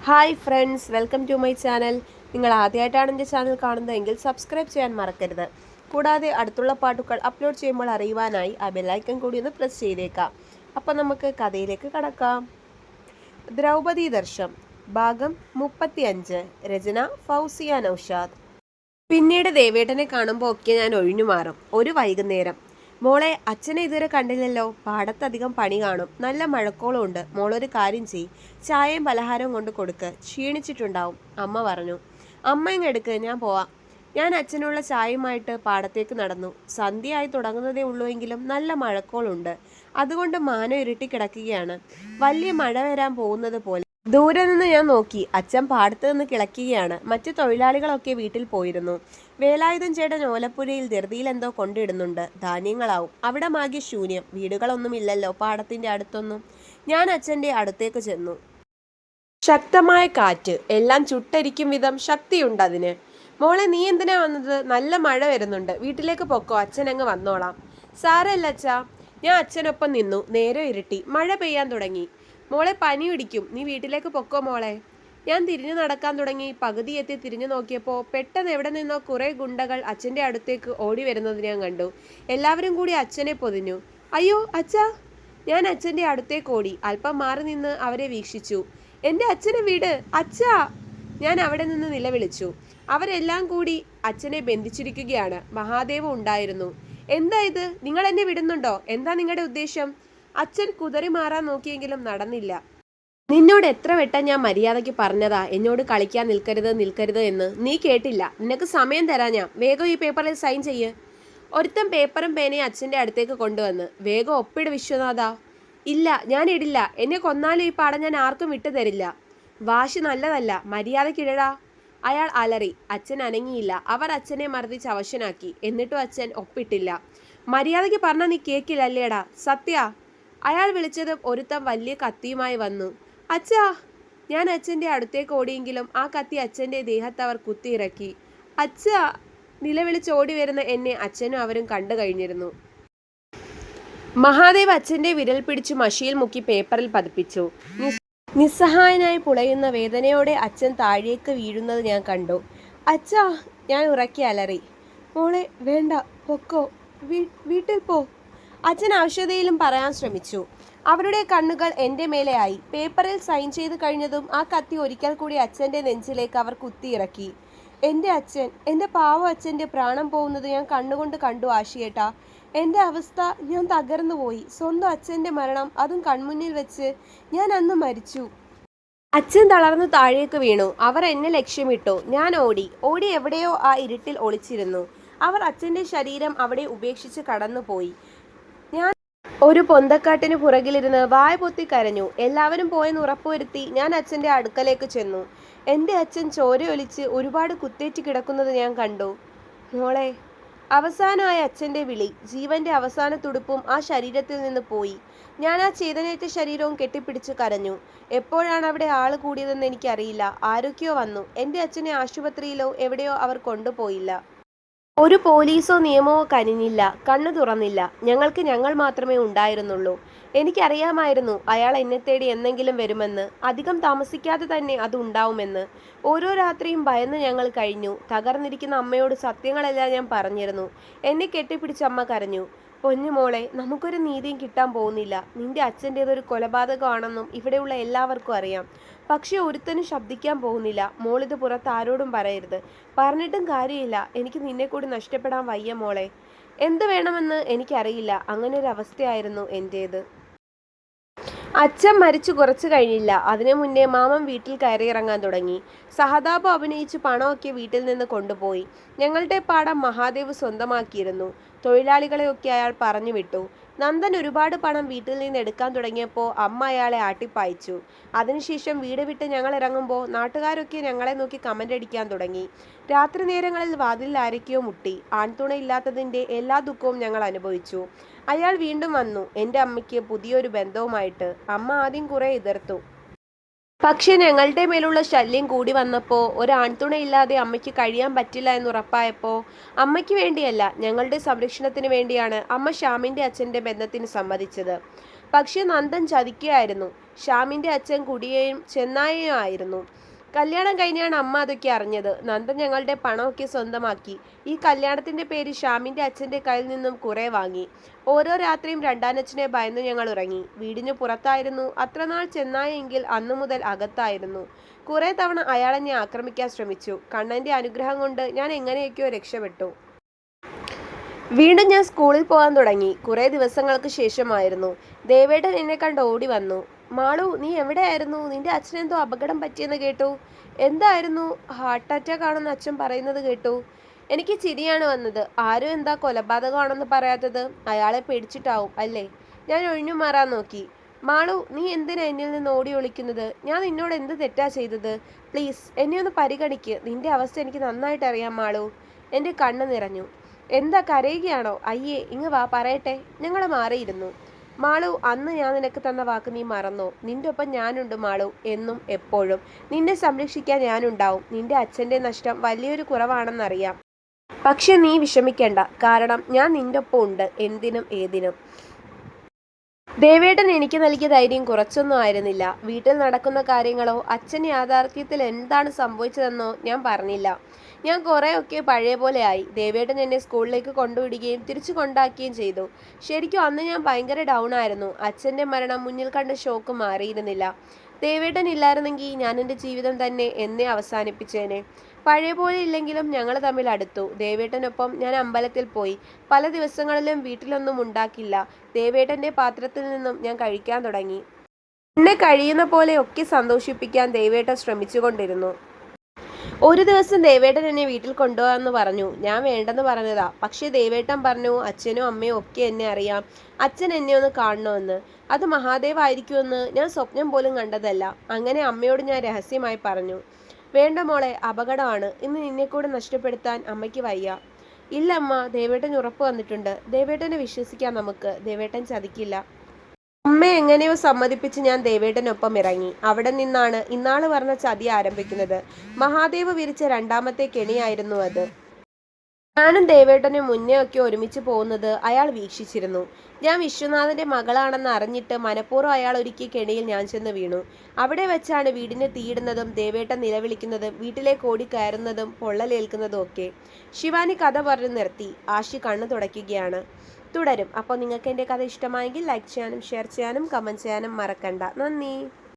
Hi friends, welcome to my channel. നിങ്ങൾ ആദ്യമായിട്ടാണ് എൻ്റെ ചാനൽ കാണുന്നതെങ്കിൽ സബ്സ്ക്രൈബ് ചെയ്യാൻ മറക്കരുത്. കൂടാതെ അടുത്തുള്ള പാട്ടുകൾ അപ്ലോഡ് ചെയ്യുമ്പോൾ അറിയുവാനായി ആ ബെല്ലൈക്കൺ കൂടി ഒന്ന് പ്രസ് ചെയ്തേക്കാം. അപ്പം നമുക്ക് കഥയിലേക്ക് കടക്കാം. ദ്രൗപദി ദർശം ഭാഗം 35. രചന ഫൗസിയ നൗഷാദ്. പിന്നീട് ദേവേട്ടനെ കാണുമ്പോൾ ഒക്കെ ഞാൻ ഒഴിഞ്ഞു മാറും. ഒരു വൈകുന്നേരം, മോളെ, അച്ഛനെ ഇതുവരെ കണ്ടില്ലല്ലോ. പാടത്തധികം പണി കാണും, നല്ല മഴക്കോളം ഉണ്ട്. മോളൊരു കാര്യം ചെയ്, ചായയും പലഹാരവും കൊണ്ട് കൊടുക്ക്, ക്ഷീണിച്ചിട്ടുണ്ടാവും, അമ്മ പറഞ്ഞു. അമ്മ ഇങ്ങെടുക്ക്, ഞാൻ പോവാം. ഞാൻ അച്ഛനുള്ള ചായയുമായിട്ട് പാടത്തേക്ക് നടന്നു. സന്ധ്യയായി തുടങ്ങുന്നതേ ഉള്ളൂവെങ്കിലും നല്ല മഴക്കോളുണ്ട്. അതുകൊണ്ട് മാനം ഇരുട്ടി കിടക്കുകയാണ്, വലിയ മഴ വരാൻ പോകുന്നത് പോലെ. ദൂരെ നിന്ന് ഞാൻ നോക്കി. അച്ഛൻ പാടത്ത് നിന്ന് കിളക്കുകയാണ്. മറ്റു തൊഴിലാളികളൊക്കെ വീട്ടിൽ പോയിരുന്നു. വേലായുധൻ ചേട്ടൻ ഓലപ്പുരയിൽ ധൃതിയിൽ എന്തോ കൊണ്ടിടുന്നുണ്ട്. ധാന്യങ്ങളാവും. അവിടെ മാകി ശൂന്യം. വീടുകളൊന്നുമില്ലല്ലോ പാടത്തിന്റെ അടുത്തൊന്നും. ഞാൻ അച്ഛൻ്റെ അടുത്തേക്ക് ചെന്നു. ശക്തമായ കാറ്റ്, എല്ലാം ചുട്ടരിക്കും വിധം ശക്തിയുണ്ട് അതിന്. മോളെ, നീ എന്തിനാ വന്നത്? നല്ല മഴ വരുന്നുണ്ട്, വീട്ടിലേക്ക് പൊക്കോ, അച്ഛൻ അങ്ങ് വന്നോളാം. സാരല്ല അച്ഛാ. ഞാൻ അച്ഛനൊപ്പം നിന്നു. നേരെ ഇരുട്ടി, മഴ പെയ്യാൻ തുടങ്ങി. മോളെ, പനി പിടിക്കും, നീ വീട്ടിലേക്ക് പൊക്കോ മോളെ. ഞാൻ തിരിഞ്ഞു നടക്കാൻ തുടങ്ങി. പകുതി എത്തി തിരിഞ്ഞു നോക്കിയപ്പോൾ പെട്ടെന്ന് എവിടെ നിന്നോ കുറേ ഗുണ്ടകൾ അച്ഛൻ്റെ അടുത്തേക്ക് ഓടി വരുന്നത് ഞാൻ കണ്ടു. എല്ലാവരും കൂടി അച്ഛനെ പൊതിഞ്ഞു. അയ്യോ അച്ഛാ! ഞാൻ അച്ഛൻ്റെ അടുത്തേക്ക് ഓടി. അല്പം മാറി നിന്ന് അവരെ വീക്ഷിച്ചു. എൻ്റെ അച്ഛനെ വിട് അച്ഛാ! ഞാൻ അവിടെ നിന്ന് നിലവിളിച്ചു. അവരെല്ലാം കൂടി അച്ഛനെ ബന്ധിച്ചിരിക്കുകയാണ്. മഹാദേവ ഉണ്ടായിരുന്നു. എന്താ ഇത്? നിങ്ങൾ എന്നെ വിടുന്നുണ്ടോ? എന്താ നിങ്ങളുടെ ഉദ്ദേശം? അച്ഛൻ കുതറി മാറാൻ നോക്കിയെങ്കിലും നടന്നില്ല. നിന്നോട് എത്ര വട്ടം ഞാൻ മര്യാദയ്ക്ക് പറഞ്ഞതാ എന്നോട് കളിക്കാൻ നിൽക്കരുത് എന്ന്. നീ കേട്ടില്ല. നിനക്ക് സമയം തരാം ഞാൻ. വേഗം ഈ പേപ്പറിൽ സൈൻ ചെയ്യ്. ഒരുത്തം പേപ്പറും പേനയും അച്ഛൻ്റെ അടുത്തേക്ക് കൊണ്ടുവന്ന്. വേഗം ഒപ്പിട് വിശ്വനാഥ. ഇല്ല, ഞാൻ ഇടില്ല. എന്നെ കൊന്നാലും ഈ പാടം ഞാൻ ആർക്കും വിട്ടു തരില്ല. വാശി നല്ലതല്ല, മര്യാദക്കിടടാ. അയാൾ അലറി. അച്ഛൻ അനങ്ങിയില്ല. അവർ അച്ഛനെ മർദ്ദിച്ച് അവശനാക്കി. എന്നിട്ടും അച്ഛൻ ഒപ്പിട്ടില്ല. മര്യാദയ്ക്ക് പറഞ്ഞാൽ നീ കേക്കില്ലല്ലേടാ സത്യ? അയാൾ വിളിച്ചതും ഒരുത്തം വലിയ കത്തിയുമായി വന്നു. അച്ഛാ! ഞാൻ അച്ഛൻ്റെ അടുത്തേക്ക് ഓടിയെങ്കിലും ആ കത്തി അച്ഛൻ്റെ ദേഹത്ത് അവർ കുത്തിയിറക്കി. അച്ഛാ! നിലവിളിച്ചോടി വരുന്ന എന്നെ അച്ഛനും അവരും കണ്ടു കഴിഞ്ഞിരുന്നു. മഹാദേവ് അച്ഛൻ്റെ വിരൽ പിടിച്ചു മഷിയിൽ മുക്കി പേപ്പറിൽ പതിപ്പിച്ചു. നിസ്സഹായനായി പുളയുന്ന വേദനയോടെ അച്ഛൻ താഴേക്ക് വീഴുന്നത് ഞാൻ കണ്ടു. അച്ഛാ! ഞാൻ ഉറക്കി അലറി. മോളെ, വേണ്ട, പൊക്കോ, വീട്ടിൽ പോ. അച്ഛൻ ഔഷധയിലും പറയാൻ ശ്രമിച്ചു. അവരുടെ കണ്ണുകൾ എൻ്റെ മേലെയായി. പേപ്പറിൽ സൈൻ ചെയ്ത് കഴിഞ്ഞതും ആ കത്തി ഒരിക്കൽ കൂടി അച്ഛൻ്റെ നെഞ്ചിലേക്ക് അവർ കുത്തിയിറക്കി. എൻ്റെ അച്ഛൻ, എൻ്റെ പാവം അച്ഛൻ്റെ പ്രാണം പോകുന്നത് ഞാൻ കണ്ണുകൊണ്ട് കണ്ടു ആശിയേട്ടാ. എൻ്റെ അവസ്ഥ, ഞാൻ തകർന്നു പോയി. സ്വന്തം അച്ഛൻ്റെ മരണം, അതും കൺമുന്നിൽ വെച്ച്. ഞാൻ അന്ന് മരിച്ചു. അച്ഛൻ തളർന്നു താഴേക്ക് വീണു. അവർ എന്നെ ലക്ഷ്യമിട്ടു. ഞാൻ ഓടി എവിടെയോ ആ ഇരുട്ടിൽ ഒളിച്ചിരുന്നു. അവർ അച്ഛൻ്റെ ശരീരം അവിടെ ഉപേക്ഷിച്ച് കടന്നുപോയി. ഞാൻ ഒരു പൊന്തക്കാട്ടിന് പുറകിലിരുന്ന് വായ പൊത്തി കരഞ്ഞു. എല്ലാവരും പോയെന്ന് ഉറപ്പുവരുത്തി ഞാൻ അച്ഛൻ്റെ അടുക്കലേക്ക് ചെന്നു. എൻ്റെ അച്ഛൻ ചോരയൊലിച്ച് ഒരുപാട് കുത്തേറ്റ് കിടക്കുന്നത് ഞാൻ കണ്ടു. മോളെ! അവസാനമായ അച്ഛൻ്റെ വിളി. ജീവന്റെ അവസാന തുടുപ്പും ആ ശരീരത്തിൽ നിന്ന് പോയി. ഞാൻ ആ ചേതനേറ്റ ശരീരവും കെട്ടിപ്പിടിച്ച് കരഞ്ഞു. എപ്പോഴാണ് അവിടെ ആള് കൂടിയതെന്ന് എനിക്കറിയില്ല. ആരൊക്കെയോ വന്നു. എൻ്റെ അച്ഛനെ ആശുപത്രിയിലോ എവിടെയോ അവർ കൊണ്ടുപോയില്ല. ഒരു പോലീസോ നിയമമോ കനിഞ്ഞില്ല, കണ്ണു തുറന്നില്ല. ഞങ്ങൾക്ക് ഞങ്ങൾ മാത്രമേ ഉണ്ടായിരുന്നുള്ളൂ. എനിക്കറിയാമായിരുന്നു അയാൾ എന്നെ തേടി എന്നെങ്കിലും വരുമെന്ന്. അധികം താമസിക്കാതെ തന്നെ അത് ഉണ്ടാവുമെന്ന്. ഓരോ രാത്രിയും ഭയന്ന് ഞങ്ങൾ കഴിഞ്ഞു. തകർന്നിരിക്കുന്ന അമ്മയോട് സത്യങ്ങളെല്ലാം ഞാൻ പറഞ്ഞിരുന്നു. എന്നെ കെട്ടിപ്പിടിച്ച് അമ്മ കരഞ്ഞു. പൊന്നുമോളെ, നമുക്കൊരു നീതിയും കിട്ടാൻ പോകുന്നില്ല. നിന്റെ അച്ഛൻ്റേതൊരു കൊലപാതകമാണെന്നും ഇവിടെയുള്ള എല്ലാവർക്കും അറിയാം. പക്ഷെ ഒരുത്തനും ശബ്ദിക്കാൻ പോകുന്നില്ല. മോളിത് പുറത്ത് ആരോടും പറയരുത്. പറഞ്ഞിട്ടും കാര്യമില്ല. എനിക്ക് നിന്നെ കൂടി നഷ്ടപ്പെടാൻ വയ്യ മോളെ. എന്ത് വേണമെന്ന് എനിക്കറിയില്ല. അങ്ങനെ ഒരു അവസ്ഥയായിരുന്നു എൻ്റേത്. അച്ഛൻ മരിച്ചു കുറച്ചു കഴിഞ്ഞില്ല. അതിനു മുന്നേ മാമൻ വീട്ടിൽ കയറിയിറങ്ങാൻ തുടങ്ങി. സഹതാപം അഭിനയിച്ച് പണമൊക്കെ വീട്ടിൽ നിന്ന് കൊണ്ടുപോയി. ഞങ്ങളുടെ പാടം മഹാദേവ് സ്വന്തമാക്കിയിരുന്നു. തൊഴിലാളികളെയൊക്കെ അയാൾ പറഞ്ഞു വിട്ടു. നന്ദൻ ഒരുപാട് പണം വീട്ടിൽ നിന്ന് എടുക്കാൻ തുടങ്ങിയപ്പോൾ അമ്മ അയാളെ ആട്ടിപ്പായിച്ചു. അതിനുശേഷം വീട് വിട്ട് ഞങ്ങൾ ഇറങ്ങുമ്പോൾ നാട്ടുകാരൊക്കെ ഞങ്ങളെ നോക്കി കമൻ്റ് അടിക്കാൻ തുടങ്ങി. രാത്രി നേരങ്ങളിൽ വാതിലിൽ ആരൊക്കെയോ മുട്ടി. ആൺതുണയില്ലാത്തതിൻ്റെ എല്ലാ ദുഃഖവും ഞങ്ങൾ അനുഭവിച്ചു. അയാൾ വീണ്ടും വന്നു, എൻ്റെ അമ്മയ്ക്ക് പുതിയൊരു ബന്ധവുമായിട്ട്. അമ്മ ആദ്യം കുറെ എതിർത്തു. പക്ഷെ ഞങ്ങളുടെ മേലുള്ള ശല്യം കൂടി വന്നപ്പോൾ, ഒരു ആൺതുണയില്ലാതെ അമ്മയ്ക്ക് കഴിയാൻ പറ്റില്ല എന്നുറപ്പായപ്പോൾ, അമ്മയ്ക്ക് വേണ്ടിയല്ല ഞങ്ങളുടെ സംരക്ഷണത്തിന് വേണ്ടിയാണ് അമ്മ ശ്യാമിൻ്റെ അച്ഛൻ്റെ ബന്ധത്തിന് സമ്മതിച്ചത്. പക്ഷെ നന്ദൻ ചതിക്കുകയായിരുന്നു. ശ്യാമിൻ്റെ അച്ഛൻ കുടിയേയും ചെന്നായയും ആയിരുന്നു. കല്യാണം കഴിഞ്ഞാണ് അമ്മ അതൊക്കെ അറിഞ്ഞത്. നന്ദൻ ഞങ്ങളുടെ പണമൊക്കെ സ്വന്തമാക്കി. ഈ കല്യാണത്തിൻ്റെ പേര് ശ്യാമിൻ്റെ അച്ഛൻ്റെ കയ്യിൽ നിന്നും കുറേ വാങ്ങി. ഓരോ രാത്രിയും രണ്ടാനച്ഛനെ ഭയന്ന് ഞങ്ങൾ ഉറങ്ങി. വീടിന് പുറത്തായിരുന്നു അത്രനാൾ ചെന്നായെങ്കിൽ അന്നു മുതൽ അകത്തായിരുന്നു. കുറേ തവണ അയാൾ എന്നെ ആക്രമിക്കാൻ ശ്രമിച്ചു. കണ്ണൻ്റെ അനുഗ്രഹം കൊണ്ട് ഞാൻ എങ്ങനെയൊക്കെയോ രക്ഷപ്പെട്ടു. വീണ്ടും ഞാൻ സ്കൂളിൽ പോകാൻ തുടങ്ങി. കുറേ ദിവസങ്ങൾക്ക് ശേഷമായിരുന്നു. ദേവേട്ടൻ എന്നെ കണ്ട് ഓടി വന്നു. മാളു, നീ എവിടെയായിരുന്നു? നിന്റെ അച്ഛനെന്തോ അപകടം പറ്റിയെന്ന് കേട്ടു. എന്തായിരുന്നു? ഹാർട്ട് അറ്റാക്ക് ആണെന്ന് അച്ഛൻ പറയുന്നത് കേട്ടു. എനിക്ക് ചിരിയാണ് വന്നത്. ആരും എന്താ കൊലപാതകമാണെന്ന് പറയാത്തത്? അയാളെ പേടിച്ചിട്ടാവും അല്ലേ? ഞാൻ ഒഴിഞ്ഞു മാറാൻ നോക്കി. മാളു, നീ എന്തിനാ എന്നിൽ നിന്ന് ഓടി ഒളിക്കുന്നത്? ഞാൻ നിന്നോട് എന്ത് തെറ്റാ ചെയ്തത്? പ്ലീസ് എന്നെ ഒന്ന് പരിഗണിക്ക്. നിന്റെ അവസ്ഥ എനിക്ക് നന്നായിട്ട് അറിയാം മാളു. എൻ്റെ കണ്ണ് നിറഞ്ഞു. എന്താ, കരയുകയാണോ? അയ്യേ, ഇങ്ങ് വാ, പറയട്ടെ. ഞങ്ങൾ മാറിയിരുന്നു. മാളു, അന്ന് ഞാൻ നിനക്ക് തന്ന വാക്ക് നീ മറന്നോ? നിന്റെ ഒപ്പം ഞാനുണ്ട് മാളു, എന്നും എപ്പോഴും. നിന്നെ സംരക്ഷിക്കാൻ ഞാനുണ്ടാവും. നിന്റെ അച്ഛൻ്റെ നഷ്ടം വലിയൊരു കുറവാണെന്നറിയാം. പക്ഷെ നീ വിഷമിക്കേണ്ട, കാരണം ഞാൻ നിന്റെ ഒപ്പം ഉണ്ട്, എന്തിനും ഏതിനും. ദേവേട്ടൻ എനിക്ക് നൽകിയ ധൈര്യം കുറച്ചൊന്നും ആയിരുന്നില്ല. വീട്ടിൽ നടക്കുന്ന കാര്യങ്ങളോ അച്ഛൻ യാഥാർത്ഥ്യത്തിൽ എന്താണ് സംഭവിച്ചതെന്നോ ഞാൻ പറഞ്ഞില്ല. ഞാൻ കുറേയൊക്കെ പഴയ പോലെ ആയി. ദേവേട്ടൻ എന്നെ സ്കൂളിലേക്ക് കൊണ്ടുവിടുകയും തിരിച്ചു കൊണ്ടാക്കുകയും ചെയ്തു. ശരിക്കും അന്ന് ഞാൻ ഭയങ്കര ഡൗൺ ആയിരുന്നു. അച്ഛൻ്റെ മരണം മുന്നിൽ കണ്ട ഷോക്ക് മാറിയിരുന്നില്ല. ദേവേട്ടൻ ഇല്ലായിരുന്നെങ്കിൽ ഞാൻ എൻ്റെ ജീവിതം തന്നെ എന്നെ അവസാനിപ്പിച്ചേനെ. പഴയ പോലെ ഇല്ലെങ്കിലും ഞങ്ങൾ തമ്മിൽ അടുത്തു. ദേവേട്ടനൊപ്പം ഞാൻ അമ്പലത്തിൽ പോയി. പല ദിവസങ്ങളിലും വീട്ടിലൊന്നും ഉണ്ടാക്കില്ല. ദേവേട്ടൻ്റെ പാത്രത്തിൽ നിന്നും ഞാൻ കഴിക്കാൻ തുടങ്ങി. എന്നെ കഴിയുന്ന പോലെ ഒക്കെ സന്തോഷിപ്പിക്കാൻ ദേവേട്ടൻ ശ്രമിച്ചുകൊണ്ടിരുന്നു. ഒരു ദിവസം ദേവേട്ടൻ എന്നെ വീട്ടിൽ കൊണ്ടുപോകാമെന്ന് പറഞ്ഞു. ഞാൻ വേണ്ടെന്ന് പറഞ്ഞതാ. പക്ഷേ ദേവേട്ടൻ പറഞ്ഞു അച്ഛനും അമ്മയും ഒക്കെ എന്നെ അറിയാം, അച്ഛൻ എന്നെ ഒന്ന് കാണണമെന്ന്. അത് മഹാദേവ് ആയിരിക്കുമെന്ന് ഞാൻ സ്വപ്നം പോലും കണ്ടതല്ല. അങ്ങനെ അമ്മയോട് ഞാൻ രഹസ്യമായി പറഞ്ഞു. വേണ്ട മോളെ, അപകടമാണ്. ഇന്ന് നിന്നെ കൂടെ നഷ്ടപ്പെടുത്താൻ അമ്മയ്ക്ക് വയ്യ. ഇല്ല അമ്മ, ദേവേട്ടൻ ഉറപ്പ് വന്നിട്ടുണ്ട്. ദേവേട്ടനെ വിശ്വസിക്കാം നമുക്ക്. ദേവേട്ടൻ ചതിക്കില്ല. അമ്മയെ എങ്ങനെയോ സമ്മതിപ്പിച്ച് ഞാൻ ദേവേട്ടനൊപ്പം ഇറങ്ങി. അവിടെ നിന്നാണ് ഇന്നാള് പറഞ്ഞ ചതി ആരംഭിക്കുന്നത്. മഹാദേവ് വിരിച്ച രണ്ടാമത്തെ കെണിയായിരുന്നു അത്. ഞാനും ദേവേട്ടനും മുന്നേ ഒക്കെ ഒരുമിച്ച് പോകുന്നത് അയാൾ വീക്ഷിച്ചിരുന്നു. ഞാൻ വിശ്വനാഥന്റെ മകളാണെന്ന് അറിഞ്ഞിട്ട് മനഃപൂർവ്വം അയാൾ ഒരുക്കിയ കെണിയിൽ ഞാൻ ചെന്ന് വീണു. അവിടെ വെച്ചാണ് വീടിന് തീയിടുന്നതും ദേവേട്ടൻ നിലവിളിക്കുന്നതും വീട്ടിലേക്ക് ഓടി കയറുന്നതും പൊള്ളലേൽക്കുന്നതും ഒക്കെ. ശിവാനി കഥ പറഞ്ഞു നിർത്തി. ആഷി കണ്ണു തുടയ്ക്കുകയാണ്. തുടരും. അപ്പോൾ നിങ്ങൾക്ക് എൻ്റെ കഥ ഇഷ്ടമായെങ്കിൽ ലൈക്ക് ചെയ്യാനും ഷെയർ ചെയ്യാനും കമൻറ്റ് ചെയ്യാനും മറക്കണ്ട. നന്ദി.